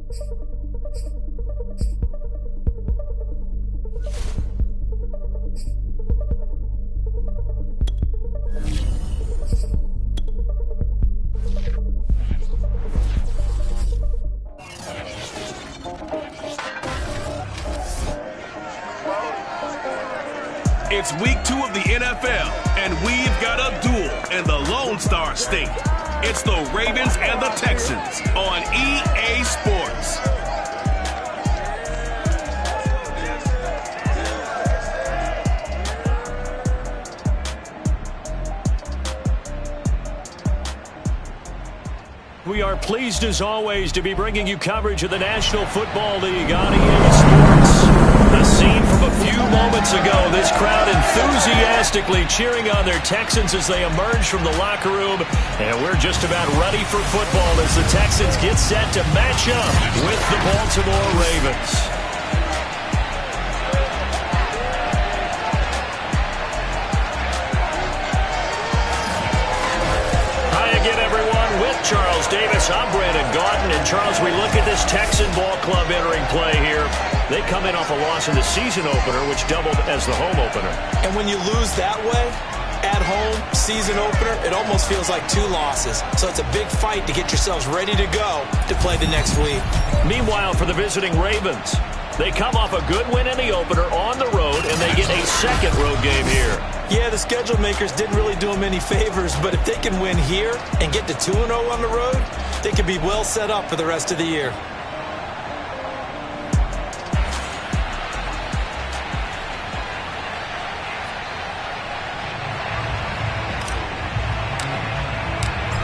It's week 2 of the NFL, and we've got a duel in the Lone Star State. It's the Ravens and the Texans on EA Sports. We are pleased as always to be bringing you coverage of the National Football League on EA Sports. The scene from a few moments ago, this crowd enthusiastically cheering on their Texans as they emerge from the locker room. And we're just about ready for football as the Texans get set to match up with the Baltimore Ravens. Charles Davis, I'm Brandon Gaudin, and Charles, we look at this Texan ball club entering play here. They come in off a loss in the season opener, which doubled as the home opener. And when you lose that way, at home, season opener, it almost feels like 2 losses. So it's a big fight to get yourselves ready to go to play the next week. Meanwhile, for the visiting Ravens, they come off a good win in the opener on the road, and they get a second road game here. Yeah, the schedule makers didn't really do them any favors, but if they can win here and get to 2-0 on the road, they could be well set up for the rest of the year.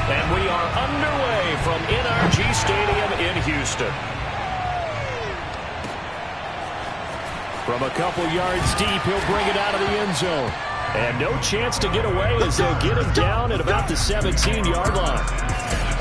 And we are underway from NRG Stadium in Houston. From a couple yards deep, he'll bring it out of the end zone. And no chance to get away as they'll get him down at about the 17-yard line.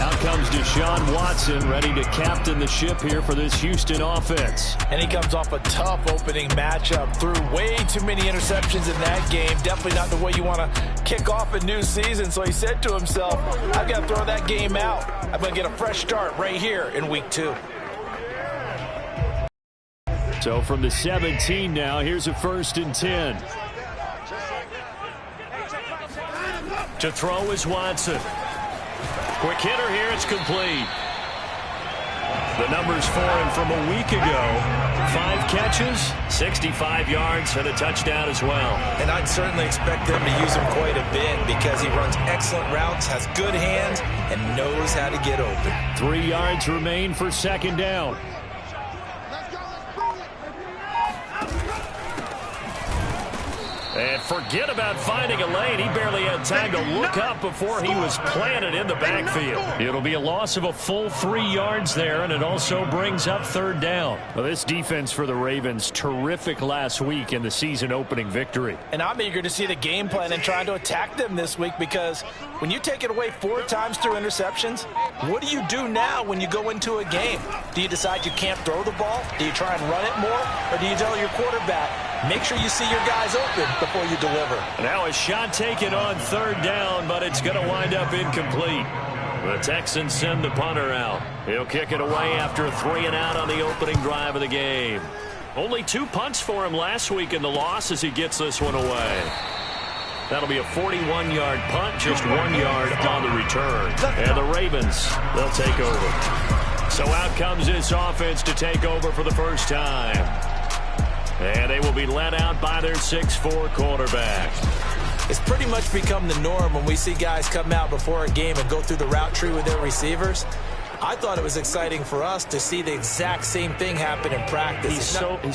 Out comes Deshaun Watson, ready to captain the ship here for this Houston offense. And he comes off a tough opening matchup. Threw way too many interceptions in that game. Definitely not the way you want to kick off a new season. So he said to himself, I've got to throw that game out. I'm going to get a fresh start right here in week 2. So from the 17 now, here's a 1st and 10. To throw is Watson. Quick hitter here, it's complete. The numbers for him from a week ago. 5 catches, 65 yards, and a touchdown as well. And I'd certainly expect them to use him quite a bit because he runs excellent routes, has good hands, and knows how to get open. 3 yards remain for 2nd down. And forget about finding a lane. He barely had time to look up before he was planted in the backfield. It'll be a loss of a full 3 yards there, and it also brings up 3rd down. Well, this defense for the Ravens, terrific last week in the season-opening victory. And I'm eager to see the game plan and trying to attack them this week because when you take it away 4 times through interceptions, what do you do now when you go into a game? Do you decide you can't throw the ball? Do you try and run it more? Or do you tell your quarterback, make sure you see your guys open before you deliver? Now a shot taken on 3rd down, but it's going to wind up incomplete. The Texans send the punter out. He'll kick it away after a 3 and out on the opening drive of the game. Only 2 punts for him last week in the loss as he gets this one away. That'll be a 41-yard punt, just 1 yard on the return. And the Ravens, they'll take over. So out comes this offense to take over for the first time. And they will be led out by their 6'4" quarterback. It's pretty much become the norm when we see guys come out before a game and go through the route tree with their receivers. I thought it was exciting for us to see the exact same thing happen in practice. He's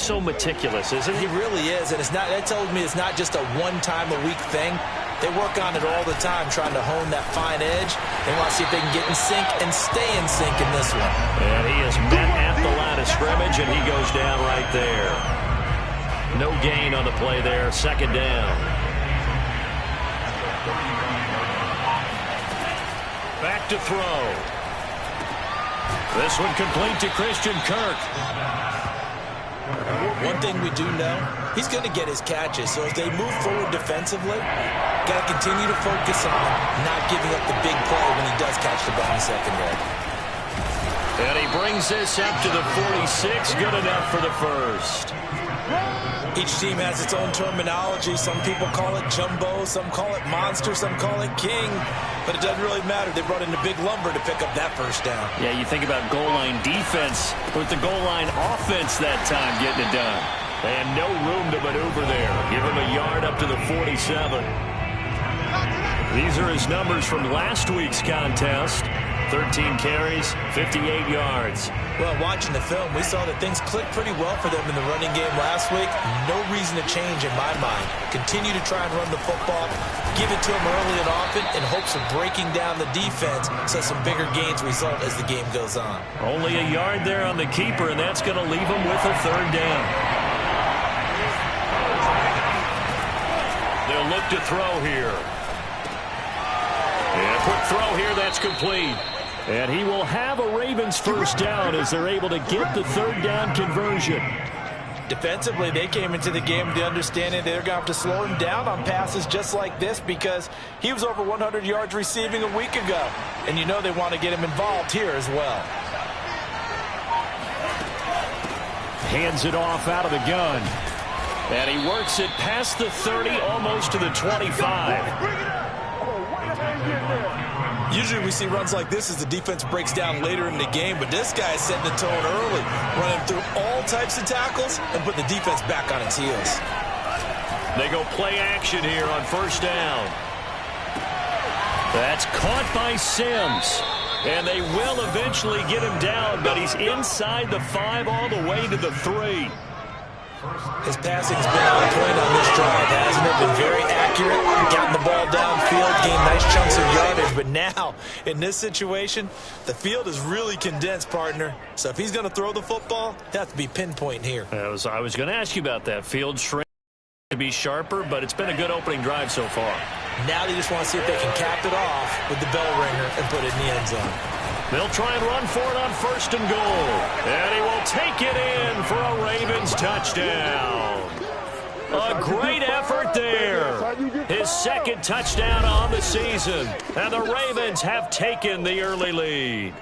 so meticulous, isn't he? He really is, and that tells me it's not just a one-time-a-week thing. They work on it all the time, trying to hone that fine edge. They want to see if they can get in sync and stay in sync in this one. And he is met at the line of scrimmage, and he goes down right there. No gain on the play there, 2nd down. Back to throw. This one complete to Christian Kirk. One thing we do know, he's going to get his catches. So as they move forward defensively, got to continue to focus on not giving up the big play when he does catch the ball in secondary. And he brings this up to the 46. Good enough for the first. Each team has its own terminology. Some people call it jumbo, some call it monster, some call it king. But it doesn't really matter. They brought in a big lumber to pick up that first down. Yeah, you think about goal line defense with the goal line offense that time getting it done. And no room to maneuver there. Give him a yard up to the 47. These are his numbers from last week's contest. 13 carries, 58 yards. Well, watching the film, we saw that things clicked pretty well for them in the running game last week. No reason to change in my mind. Continue to try and run the football, give it to them early and often in hopes of breaking down the defense so some bigger gains result as the game goes on. Only a yard there on the keeper, and that's going to leave him with a third down. They'll look to throw here. And a quick throw here, that's complete. And he will have a Ravens first down as they're able to get the third down conversion. Defensively, they came into the game with the understanding they're going to have to slow him down on passes just like this because he was over 100 yards receiving a week ago. And you know they want to get him involved here as well. Hands it off out of the gun. And he works it past the 30, almost to the 25. Usually we see runs like this as the defense breaks down later in the game, but this guy is setting the tone early, running through all types of tackles and putting the defense back on its heels. They go play action here on first down. That's caught by Sims. And they will eventually get him down, but he's inside the 5 all the way to the 3. His passing's been on point on this drive, hasn't it? Been very accurate, gotten the ball downfield, gained nice chunks of yardage. But now, in this situation, the field is really condensed, partner. So if he's going to throw the football, it has to be pinpoint here. I was going to ask you about that. Field shrink to be sharper, but it's been a good opening drive so far. Now they just want to see if they can cap it off with the bell ringer and put it in the end zone. They'll try and run for it on first and goal. And he will take it in for a Ravens touchdown. A great effort there. His second touchdown on the season. And the Ravens have taken the early lead.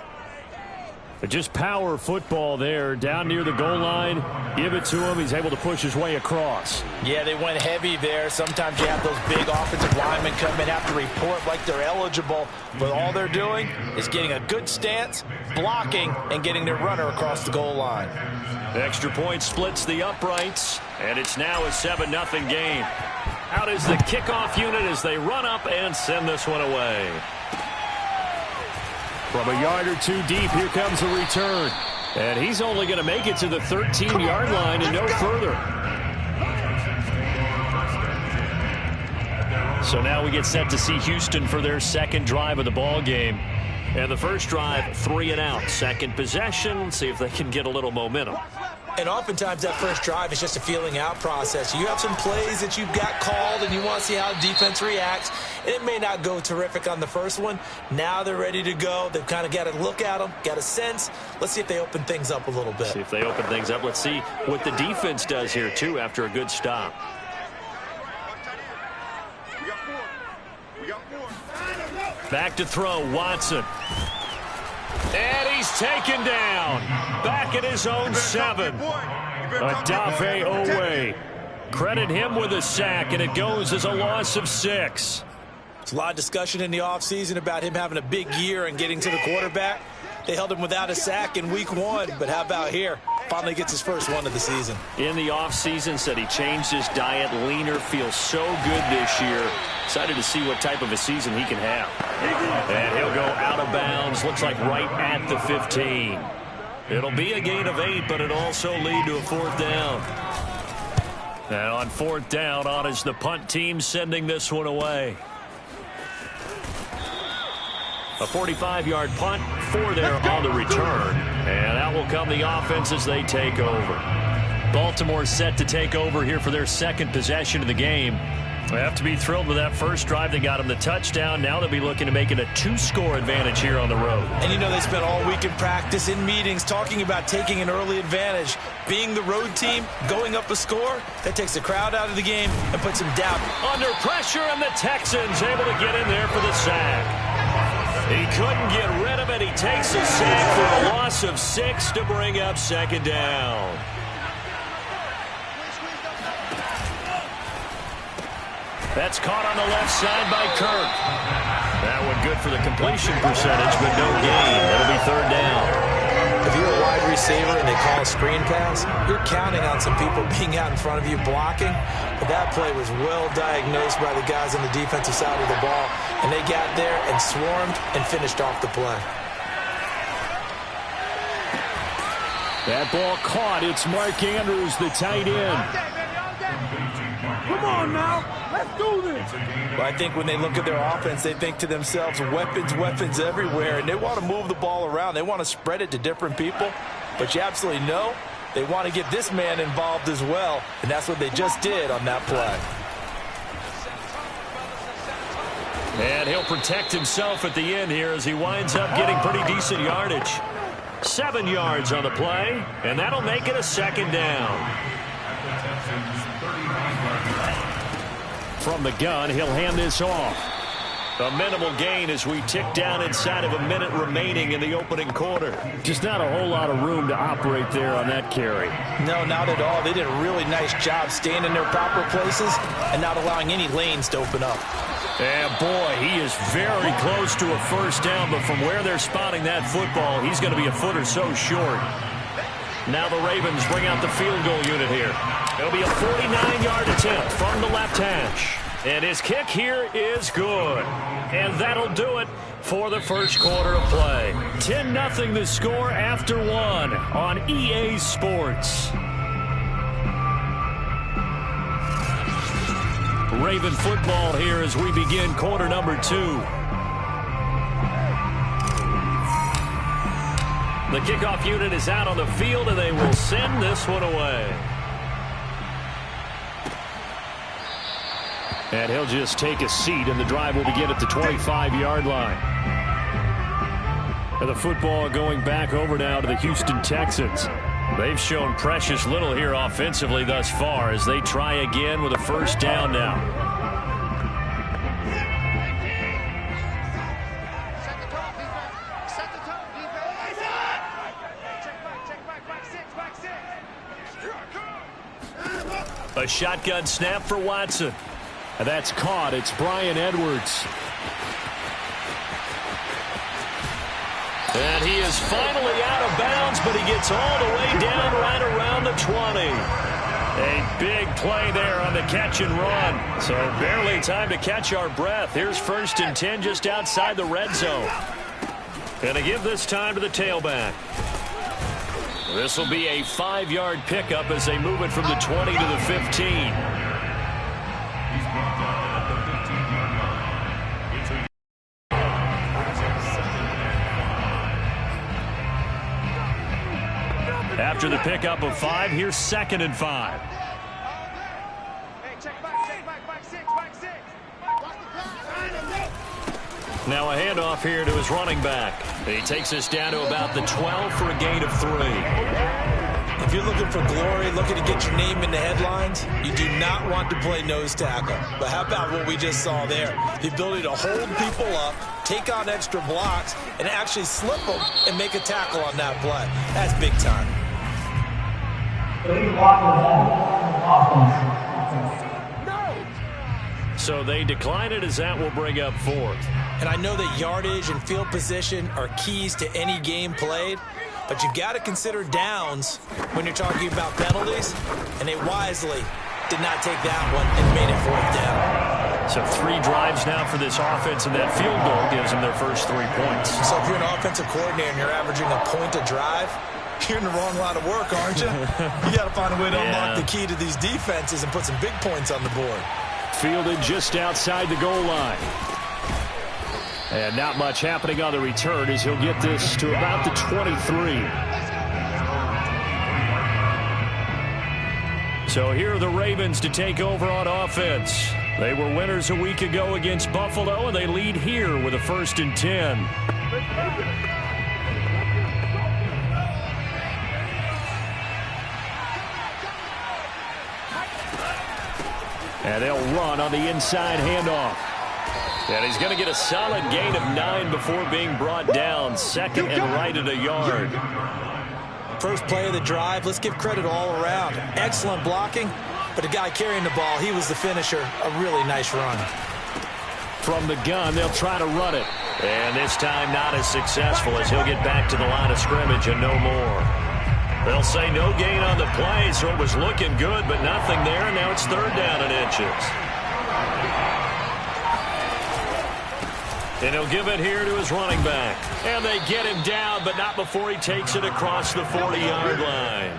Just power football there, down near the goal line. Give it to him. He's able to push his way across. Yeah, they went heavy there. Sometimes you have those big offensive linemen come in, have to report like they're eligible. But all they're doing is getting a good stance, blocking, and getting their runner across the goal line. Extra point splits the uprights, and it's now a 7-0 game. Out is the kickoff unit as they run up and send this one away. From a yard or two deep, here comes a return. And he's only going to make it to the 13-yard line and no further. So now we get set to see Houston for their second drive of the ball game. And the first drive, 3 and out. Second possession, see if they can get a little momentum. And oftentimes that first drive is just a feeling out process. You have some plays that you've got called and you want to see how the defense reacts. It may not go terrific on the first one. Now they're ready to go. They've kind of got to look at them, got a sense. Let's see if they open things up a little bit. See if they open things up. Let's see what the defense does here, too, after a good stop. Back to throw, Watson. And he's taken down. Back at his own 7. Adafe Owe. Credit him with a sack, and it goes as a loss of 6. There's a lot of discussion in the offseason about him having a big year and getting to the quarterback. They held him without a sack in week 1, but how about here? Finally gets his first one of the season. In the offseason, said he changed his diet, leaner, feels so good this year. Excited to see what type of a season he can have. And he'll go out of bounds, looks like right at the 15. It'll be a gain of 8, but it'll also lead to a 4th down. And on 4th down, on is the punt team sending this one away. A 45-yard punt, 4 there on the return. And out will come the offense as they take over. Baltimore set to take over here for their second possession of the game. They have to be thrilled with that first drive. They got them the touchdown. Now they'll be looking to make it a 2-score advantage here on the road. And you know they spent all week in practice, in meetings, talking about taking an early advantage. Being the road team, going up a score, that takes the crowd out of the game and puts them down. Under pressure, and the Texans able to get in there for the sack. He couldn't get rid of it. He takes a sack for a loss of 6 to bring up second down. That's caught on the left side by Kirk. That one good for the completion percentage, but no gain. It'll be third down. If you're a wide receiver and they call a screen pass, you're counting on some people being out in front of you blocking. But that play was well diagnosed by the guys on the defensive side of the ball, and they got there and swarmed and finished off the play. That ball caught. It's Mark Andrews, the tight end. Come on now. Let's do this. But I think when they look at their offense, they think to themselves, weapons, weapons everywhere, and they want to move the ball around. They want to spread it to different people. But you absolutely know they want to get this man involved as well, and that's what they just did on that play. And he'll protect himself at the end here as he winds up getting pretty decent yardage. 7 yards on the play, and that'll make it a second down. From the gun, he'll hand this off. A minimal gain as we tick down inside of a minute remaining in the opening quarter. Just not a whole lot of room to operate there on that carry. No, not at all. They did a really nice job staying in their proper places and not allowing any lanes to open up. And boy, he is very close to a first down, but from where they're spotting that football, he's going to be a foot or so short. Now the Ravens bring out the field goal unit here. It'll be a 49-yard attempt from the left hash. And his kick here is good. And that'll do it for the first quarter of play. 10-0 the score after 1 on EA Sports. Raven football here as we begin quarter number 2. The kickoff unit is out on the field, and they will send this one away. And he'll just take a seat, and the drive will begin at the 25-yard line. And the football going back over now to the Houston Texans. They've shown precious little here offensively thus far as they try again with a first down now. A shotgun snap for Watson. And that's caught. It's Bryan Edwards. And he is finally out of bounds, but he gets all the way down right around the 20. A big play there on the catch and run. So barely time to catch our breath. Here's 1st and 10 just outside the red zone. Going to give this time to the tailback. This will be a 5-yard pickup as they move it from the 20 to the 15. After the pickup of 5, here's 2nd and 5. Now a handoff here to his running back. He takes us down to about the 12 for a gain of 3. If you're looking for glory, looking to get your name in the headlines, you do not want to play nose tackle. But how about what we just saw there? The ability to hold people up, take on extra blocks, and actually slip them and make a tackle on that play. That's big time. So they decline it as that will bring up 4th. And I know that yardage and field position are keys to any game played, but you've got to consider downs when you're talking about penalties, and they wisely did not take that one and made it 4th down. So 3 drives now for this offense, and that field goal gives them their first 3 points. So if you're an offensive coordinator and you're averaging a point a drive, you're in the wrong line of work, aren't you? You got to find a way to unlock the key to these defenses and put some big points on the board. Fielded just outside the goal line. And not much happening on the return as he'll get this to about the 23. So here are the Ravens to take over on offense. They were winners a week ago against Buffalo, and they lead here with a 1st and 10. And they'll run on the inside handoff. And he's going to get a solid gain of 9 before being brought down. Second and right at a yard. First play of the drive, let's give credit all around. Excellent blocking, but the guy carrying the ball, he was the finisher. A really nice run. From the gun, they'll try to run it. And this time not as successful as he'll get back to the line of scrimmage and no more. They'll say no gain on the play, so it was looking good, but nothing there. Now it's third down and inches. And he'll give it here to his running back. And they get him down, but not before he takes it across the 40-yard line.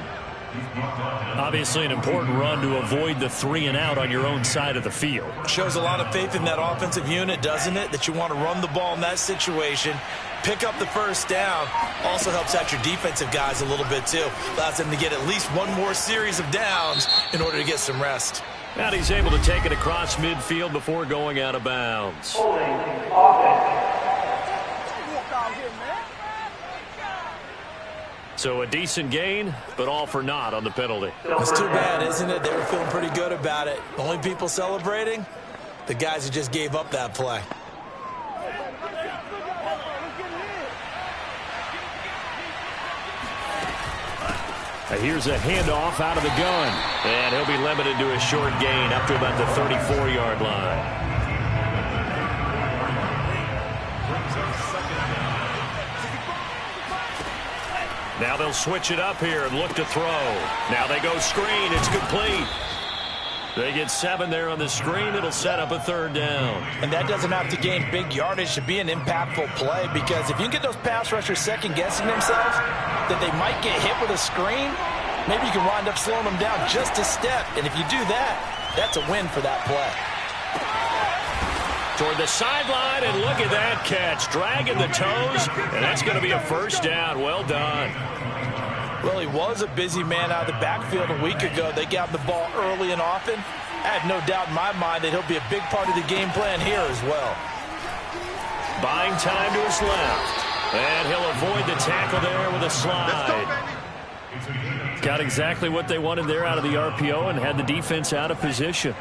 Obviously an important run to avoid the 3 and out on your own side of the field. Shows a lot of faith in that offensive unit, doesn't it? That you want to run the ball in that situation, pick up the first down. Also helps out your defensive guys a little bit, too. Allows them to get at least one more series of downs in order to get some rest. And he's able to take it across midfield before going out of bounds. So a decent gain, but all for naught on the penalty. It's too bad, isn't it? They were feeling pretty good about it. The only people celebrating, the guys who just gave up that play. Here's a handoff out of the gun. And he'll be limited to a short gain up to about the 34-yard line. Now they'll switch it up here and look to throw. Now they go screen. It's complete. They get 7 there on the screen. It'll set up a third down. And that doesn't have to gain big yardage to be an impactful play, because if you get those pass rushers second-guessing themselves that they might get hit with a screen, maybe you can wind up slowing them down just a step. And if you do that, that's a win for that play. Toward the sideline, and look at that catch. Dragging the toes, and that's going to be a first down. Well done. Well, he was a busy man out of the backfield a week ago. They got the ball early and often. I have no doubt in my mind that he'll be a big part of the game plan here as well. Buying time to his left. And he'll avoid the tackle there with a slide. Got exactly what they wanted there out of the RPO and had the defense out of position.